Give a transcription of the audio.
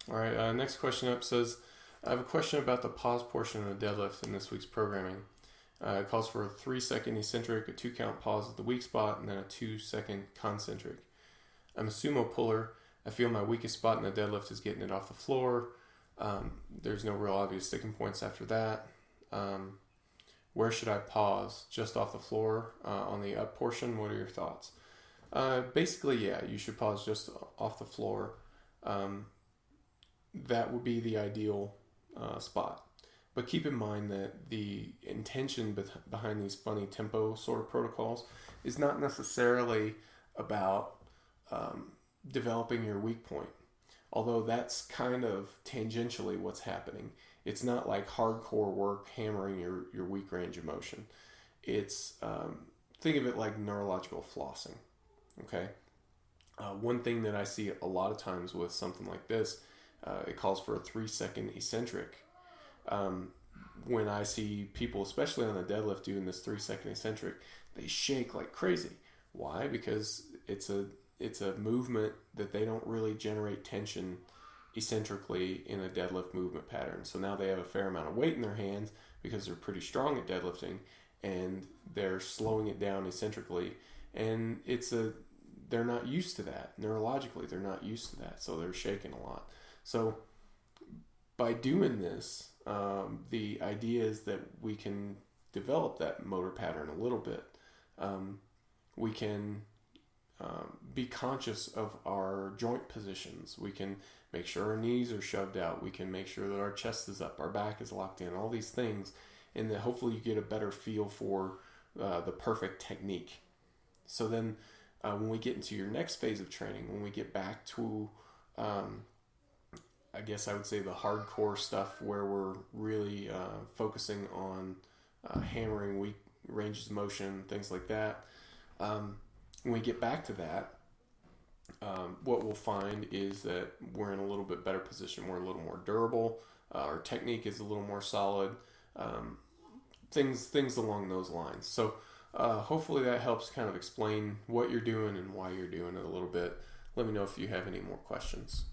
All right, next question up says, I have a question about the pause portion of the deadlift in this week's programming. It calls for a 3-second eccentric, a 2 count pause at the weak spot, and then a 2-second concentric. I'm a sumo puller. I feel my weakest spot in the deadlift is getting it off the floor. There's no real obvious sticking points after that. Where should I pause? Just off the floor on the up portion? What are your thoughts? Basically, yeah, you should pause just off the floor. That would be the ideal spot. But keep in mind that the intention behind these funny tempo sort of protocols is not necessarily about developing your weak point. Although that's kind of tangentially what's happening. It's not like hardcore work hammering your weak range of motion. It's, think of it like neurological flossing. Okay? One thing that I see a lot of times with something like this, it calls for a 3-second eccentric. When I see people, especially on the deadlift, doing this 3-second eccentric, they shake like crazy. Why? Because it's a movement that they don't really generate tension eccentrically in a deadlift movement pattern. So now they have a fair amount of weight in their hands because they're pretty strong at deadlifting, and they're slowing it down eccentrically, and they're not used to that. Neurologically, they're not used to that, so they're shaking a lot. So by doing this, the idea is that we can develop that motor pattern a little bit. We can be conscious of our joint positions. We can make sure our knees are shoved out. We can make sure that our chest is up, our back is locked in, all these things, and that hopefully you get a better feel for the perfect technique. So then when we get into your next phase of training, when we get back to I guess I would say the hardcore stuff where we're really focusing on hammering weak ranges of motion, things like that. When we get back to that, what we'll find is that we're in a little bit better position. We're a little more durable. Our technique is a little more solid. Things along those lines. So hopefully that helps kind of explain what you're doing and why you're doing it a little bit. Let me know if you have any more questions.